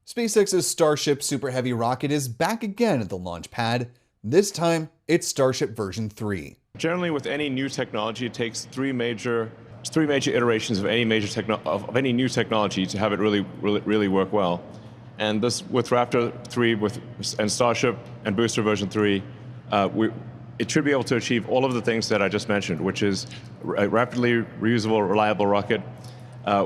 SpaceX's Starship Super Heavy rocket is back again at the launch pad. This time, it's Starship version 3. Generally, with any new technology, it takes three major iterations of any new technology to have it really work well. And this, with Raptor 3 and Starship and Booster version 3, it should be able to achieve all of the things that I just mentioned, which is a rapidly reusable, reliable rocket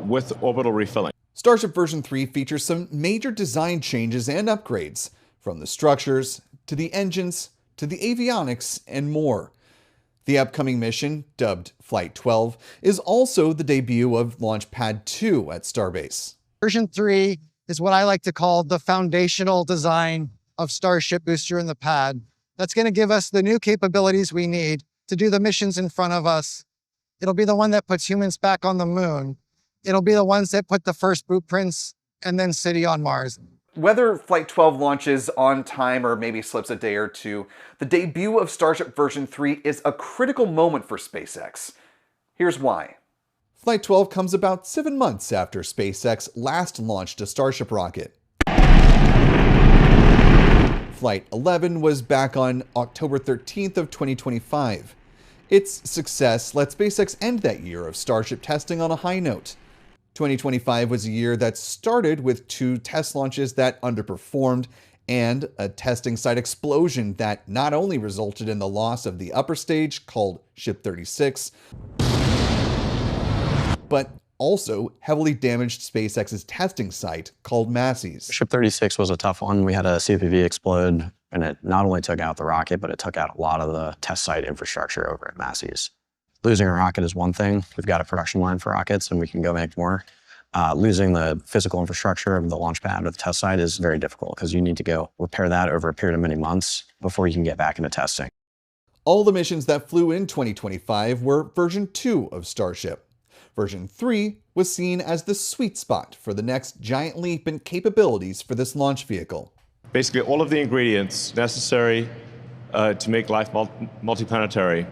with orbital refilling. Starship version 3 features some major design changes and upgrades, from the structures, to the engines, to the avionics, and more. The upcoming mission, dubbed Flight 12, is also the debut of Launch Pad 2 at Starbase. Version 3 is what I like to call the foundational design of Starship Booster in the pad. That's going to give us the new capabilities we need to do the missions in front of us. It'll be the one that puts humans back on the moon. It'll be the ones that put the first blueprints and then city on Mars. Whether Flight 12 launches on time or maybe slips a day or two, the debut of Starship version 3 is a critical moment for SpaceX. Here's why. Flight 12 comes about 7 months after SpaceX last launched a Starship rocket. Flight 11 was back on October 13th of 2025. Its success let SpaceX end that year of Starship testing on a high note. 2025 was a year that started with 2 test launches that underperformed and a testing site explosion that not only resulted in the loss of the upper stage, called Ship 36, but also heavily damaged SpaceX's testing site, called Massey's. Ship 36 was a tough one. We had a CPV explode, and it not only took out the rocket, but it took out a lot of the test site infrastructure over at Massey's. Losing a rocket is one thing. We've got a production line for rockets, and we can go make more. Losing the physical infrastructure of the launch pad or the test site is very difficult because you need to go repair that over a period of many months before you can get back into testing. All the missions that flew in 2025 were version 2 of Starship. Version 3 was seen as the sweet spot for the next giant leap in capabilities for this launch vehicle. Basically, all of the ingredients necessary to make life multiplanetary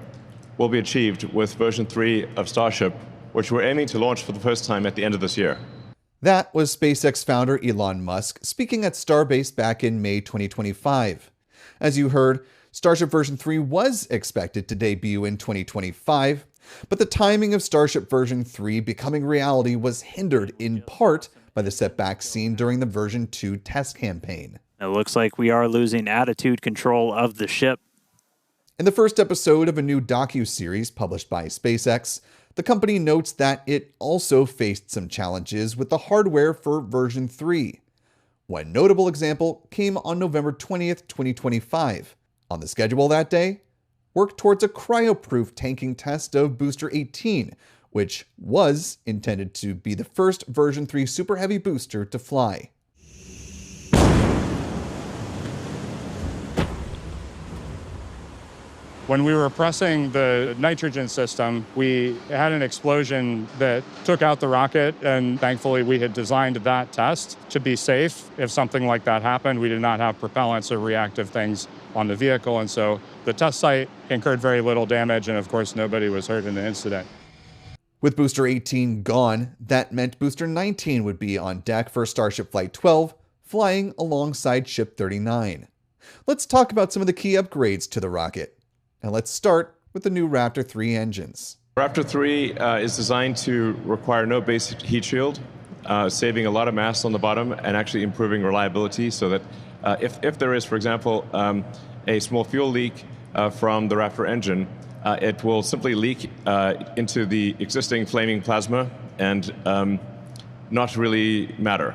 will be achieved with version 3 of Starship, which we're aiming to launch for the first time at the end of this year. That was SpaceX founder Elon Musk speaking at Starbase back in May 2025. As you heard, Starship version 3 was expected to debut in 2025, but the timing of Starship version 3 becoming reality was hindered in part by the setback seen during the version 2 test campaign. It looks like we are losing attitude control of the ship. In the first episode of a new docu-series published by SpaceX, the company notes that it also faced some challenges with the hardware for version 3. One notable example came on November 20th, 2025. On the schedule that day, work towards a cryo-proof tanking test of Booster 18, which was intended to be the first version 3 Super Heavy booster to fly. When we were pressing the nitrogen system, we had an explosion that took out the rocket, and thankfully we had designed that test to be safe. If something like that happened, we did not have propellants or reactive things on the vehicle, and so the test site incurred very little damage, and of course nobody was hurt in the incident. With Booster 18 gone, that meant Booster 19 would be on deck for Starship Flight 12, flying alongside Ship 39. Let's talk about some of the key upgrades to the rocket. And let's start with the new Raptor 3 engines. Raptor 3 is designed to require no base heat shield, saving a lot of mass on the bottom and actually improving reliability so that if there is, for example, a small fuel leak from the Raptor engine, it will simply leak into the existing flaming plasma and not really matter.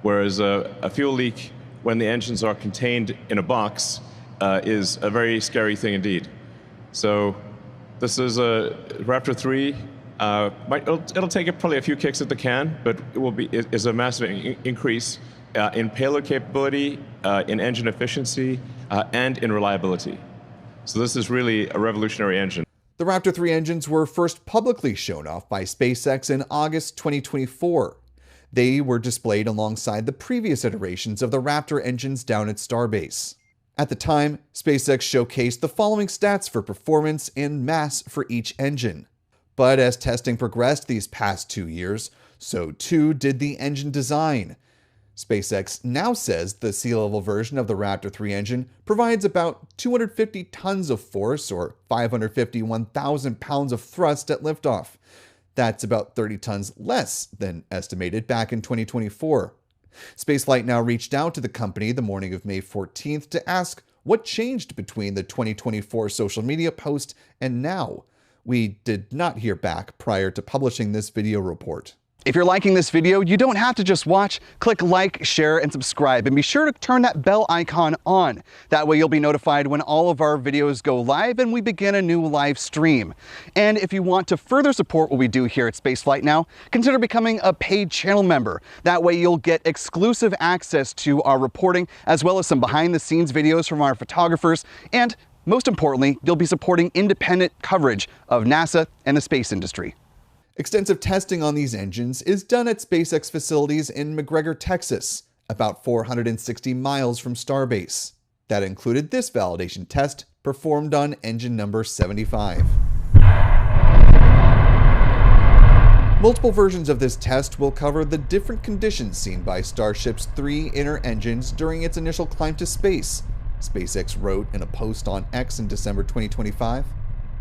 Whereas a fuel leak when the engines are contained in a box is a very scary thing indeed. So this is a Raptor 3. It'll take it probably a few kicks at the can, but is a massive increase in payload capability, in engine efficiency, and in reliability. So this is really a revolutionary engine. The Raptor 3 engines were first publicly shown off by SpaceX in August 2024. They were displayed alongside the previous iterations of the Raptor engines down at Starbase. At the time, SpaceX showcased the following stats for performance and mass for each engine. But as testing progressed these past 2 years, so too did the engine design. SpaceX now says the sea-level version of the Raptor 3 engine provides about 250 tons of force, or 551,000 pounds of thrust at liftoff. That's about 30 tons less than estimated back in 2024. Spaceflight now reached out to the company the morning of May 14th to ask what changed between the 2024 social media post and now. We did not hear back prior to publishing this video report. If you're liking this video, you don't have to just watch. Click like, share, and subscribe, and be sure to turn that bell icon on. That way you'll be notified when all of our videos go live and we begin a new live stream. And if you want to further support what we do here at Spaceflight Now, consider becoming a paid channel member. That way you'll get exclusive access to our reporting, as well as some behind-the-scenes videos from our photographers, and most importantly, you'll be supporting independent coverage of NASA and the space industry. Extensive testing on these engines is done at SpaceX facilities in McGregor, Texas, about 460 miles from Starbase. That included this validation test performed on engine number 75. Multiple versions of this test will cover the different conditions seen by Starship's 3 inner engines during its initial climb to space, SpaceX wrote in a post on X in December 2025.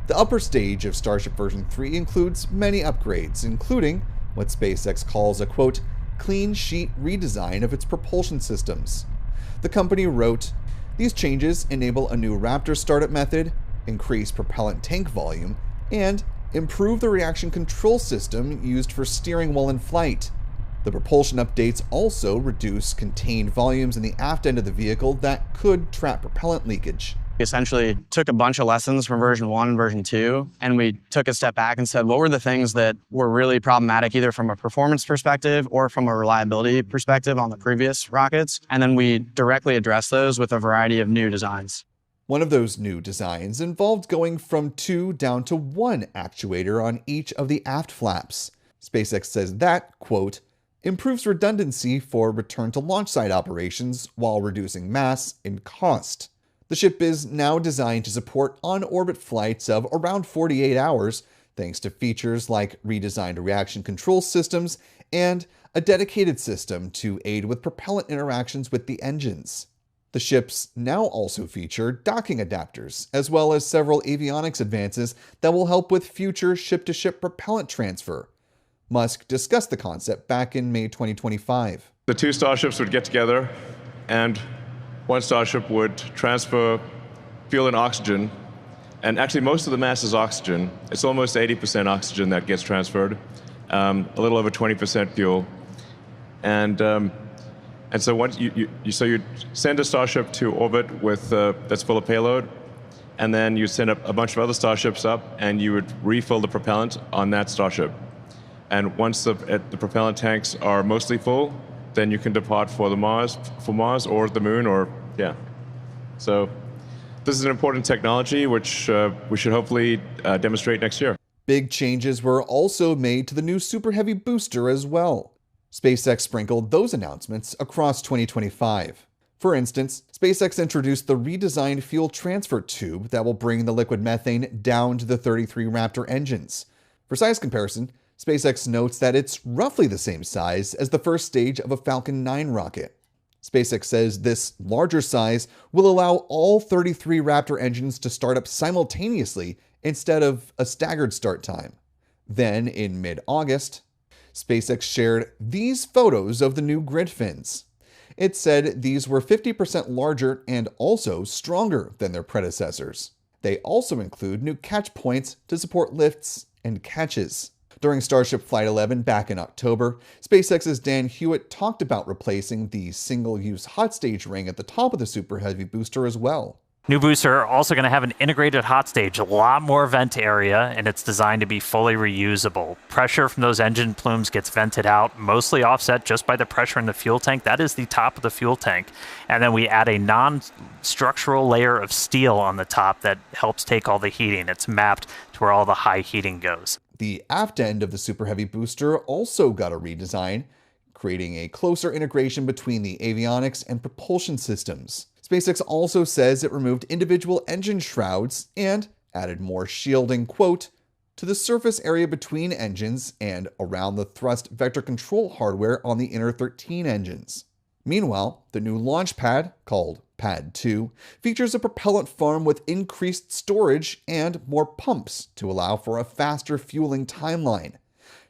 The upper stage of Starship version 3 includes many upgrades, including what SpaceX calls a, quote, clean sheet redesign of its propulsion systems. The company wrote, these changes enable a new Raptor startup method, increase propellant tank volume, and improve the reaction control system used for steering while in flight. The propulsion updates also reduce contained volumes in the aft end of the vehicle that could trap propellant leakage. We essentially took a bunch of lessons from version 1 and version 2, and we took a step back and said, what were the things that were really problematic, either from a performance perspective or from a reliability perspective on the previous rockets? And then we directly addressed those with a variety of new designs. One of those new designs involved going from 2 down to 1 actuator on each of the aft flaps. SpaceX says that, quote, improves redundancy for return to launch site operations while reducing mass and cost. The ship is now designed to support on-orbit flights of around 48 hours, thanks to features like redesigned reaction control systems and a dedicated system to aid with propellant interactions with the engines. The ships now also feature docking adapters, as well as several avionics advances that will help with future ship-to-ship propellant transfer. Musk discussed the concept back in May 2025. The 2 starships would get together, and one Starship would transfer fuel and oxygen, and actually most of the mass is oxygen. It's almost 80% oxygen that gets transferred, a little over 20% fuel, and so once you send a Starship to orbit with that's full of payload, and then you send a bunch of other Starships up, and you would refill the propellant on that Starship, and once the propellant tanks are mostly full, then you can depart for Mars or the Moon, or yeah. So this is an important technology which we should hopefully demonstrate next year. Big changes were also made to the new Super Heavy booster as well. SpaceX sprinkled those announcements across 2025. For instance, SpaceX introduced the redesigned fuel transfer tube that will bring the liquid methane down to the 33 Raptor engines. For size comparison, SpaceX notes that it's roughly the same size as the first stage of a Falcon 9 rocket. SpaceX says this larger size will allow all 33 Raptor engines to start up simultaneously instead of a staggered start time. Then, in mid-August, SpaceX shared these photos of the new grid fins. It said these were 50% larger and also stronger than their predecessors. They also include new catch points to support lifts and catches. During Starship Flight 11 back in October, SpaceX's Dan Hewitt talked about replacing the single-use hot stage ring at the top of the Super Heavy booster as well. New booster also going to have an integrated hot stage, a lot more vent area, and it's designed to be fully reusable. Pressure from those engine plumes gets vented out, mostly offset just by the pressure in the fuel tank. That is the top of the fuel tank. And then we add a non-structural layer of steel on the top that helps take all the heating. It's mapped to where all the high heating goes. The aft end of the Super Heavy booster also got a redesign, creating a closer integration between the avionics and propulsion systems. SpaceX also says it removed individual engine shrouds and added more shielding, quote, to the surface area between engines and around the thrust vector control hardware on the inner 13 engines. Meanwhile, the new launch pad, called Pad 2, features a propellant farm with increased storage and more pumps to allow for a faster fueling timeline.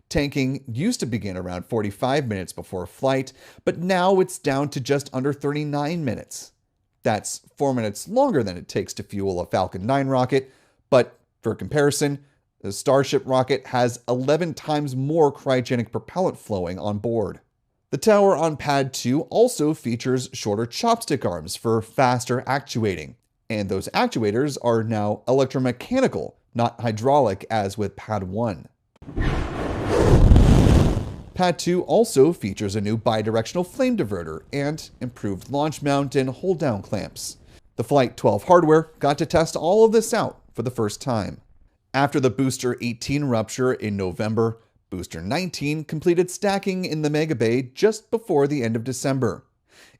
Tanking used to begin around 45 minutes before flight, but now it's down to just under 39 minutes. That's 4 minutes longer than it takes to fuel a Falcon 9 rocket, but for comparison, the Starship rocket has 11 times more cryogenic propellant flowing on board. The tower on Pad 2 also features shorter chopstick arms for faster actuating, and those actuators are now electromechanical, not hydraulic as with Pad 1. Pad 2 also features a new bidirectional flame diverter and improved launch mount and hold-down clamps. The Flight 12 hardware got to test all of this out for the first time. After the Booster 18 rupture in November, Booster 19 completed stacking in the Mega Bay just before the end of December.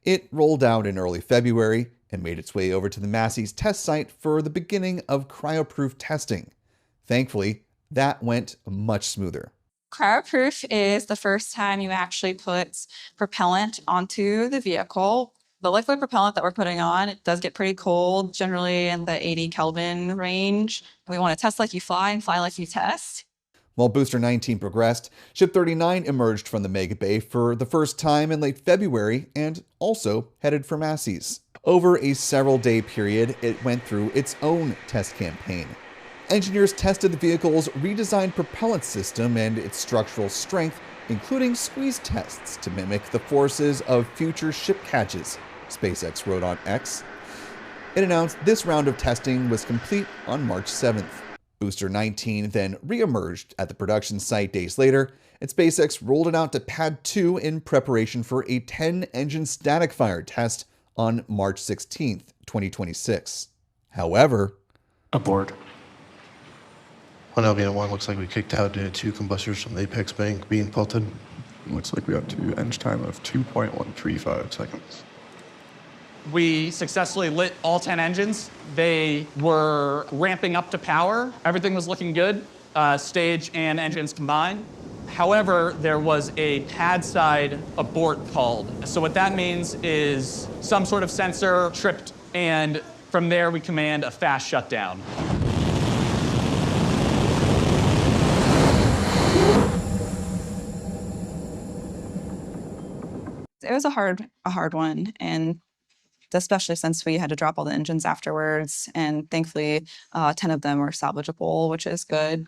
It rolled out in early February and made its way over to the Massey's test site for the beginning of cryoproof testing. Thankfully, that went much smoother. Cryoproof is the first time you actually put propellant onto the vehicle. The liquid propellant that we're putting on, it does get pretty cold, generally in the 80 Kelvin range. We want to test like you fly and fly like you test. While Booster 19 progressed, Ship 39 emerged from the Mega Bay for the first time in late February and also headed for Massey's. Over a several-day period, it went through its own test campaign. Engineers tested the vehicle's redesigned propellant system and its structural strength, including squeeze tests to mimic the forces of future ship catches, SpaceX wrote on X. It announced this round of testing was complete on March 7th. Booster 19 then re-emerged at the production site days later, and SpaceX rolled it out to Pad 2 in preparation for a 10-engine static fire test on March 16th, 2026. However, abort. On LBN1, looks like we kicked out due to 2 combustors from the apex bank being faulted. Looks like we have to engine time of 2.135 seconds. We successfully lit all 10 engines. They were ramping up to power. Everything was looking good, stage and engines combined. However, there was a pad side abort called. So what that means is some sort of sensor tripped, and from there we command a fast shutdown. It was a hard one, and especially since we had to drop all the engines afterwards, and thankfully 10 of them were salvageable, which is good.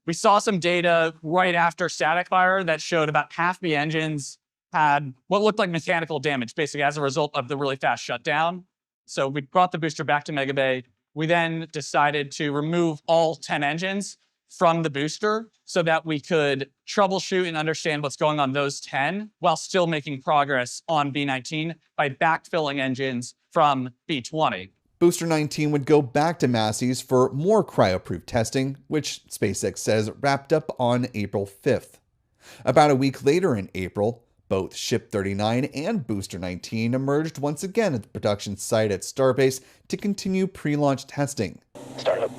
We saw some data right after static fire that showed about half the engines had what looked like mechanical damage, basically as a result of the really fast shutdown. So we brought the booster back to Mega Bay. We then decided to remove all 10 engines from the booster so that we could troubleshoot and understand what's going on those 10 while still making progress on B19 by backfilling engines from B20. Booster 19 would go back to Massey's for more cryoproof testing, which SpaceX says wrapped up on April 5th. About a week later in April, both Ship 39 and Booster 19 emerged once again at the production site at Starbase to continue pre-launch testing. Startup.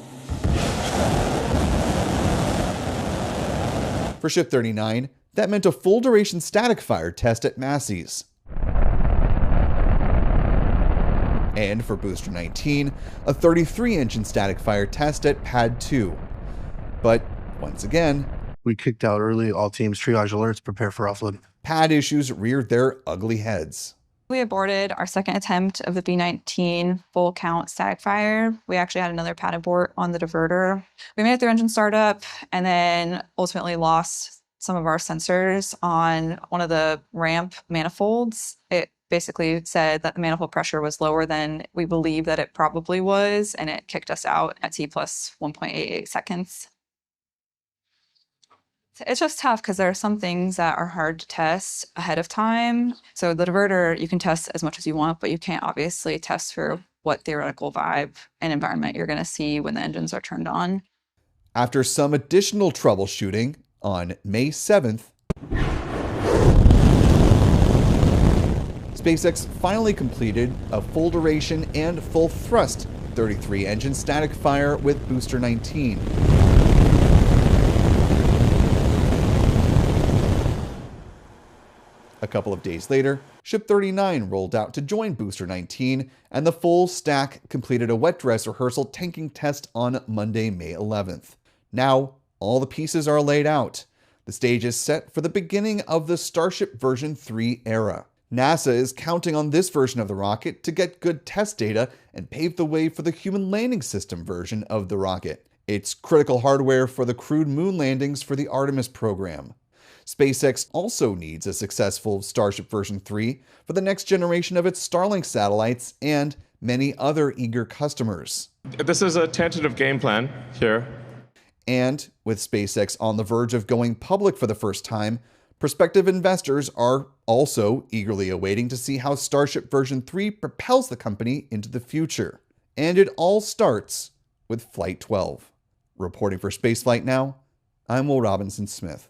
For Ship 39, that meant a full-duration static fire test at Massey's. And for Booster 19, a 33-engine static fire test at Pad 2. But once again, We kicked out early. All teams triage alerts, prepare for offload. pad issues reared their ugly heads. We aborted our second attempt of the B19 full count static fire. We actually had another pad abort on the diverter. We made it through engine startup and then ultimately lost some of our sensors on one of the ramp manifolds. It basically said that the manifold pressure was lower than we believe that it probably was, and it kicked us out at T plus 1.88 seconds. It's just tough because there are some things that are hard to test ahead of time. So the diverter, you can test as much as you want, but you can't obviously test for what theoretical vibe and environment you're going to see when the engines are turned on. After some additional troubleshooting, on May 7th, SpaceX finally completed a full duration and full thrust 33-engine static fire with Booster 19. A couple of days later, Ship 39 rolled out to join Booster 19, and the full stack completed a wet dress rehearsal tanking test on Monday, May 11th. Now, all the pieces are laid out. The stage is set for the beginning of the Starship version 3 era. NASA is counting on this version of the rocket to get good test data and pave the way for the human landing system version of the rocket. It's critical hardware for the crewed moon landings for the Artemis program. SpaceX also needs a successful Starship version 3 for the next generation of its Starlink satellites and many other eager customers. This is a tentative game plan here. And with SpaceX on the verge of going public for the first time, prospective investors are also eagerly awaiting to see how Starship version 3 propels the company into the future. And it all starts with Flight 12. Reporting for Spaceflight Now, I'm Will Robinson Smith.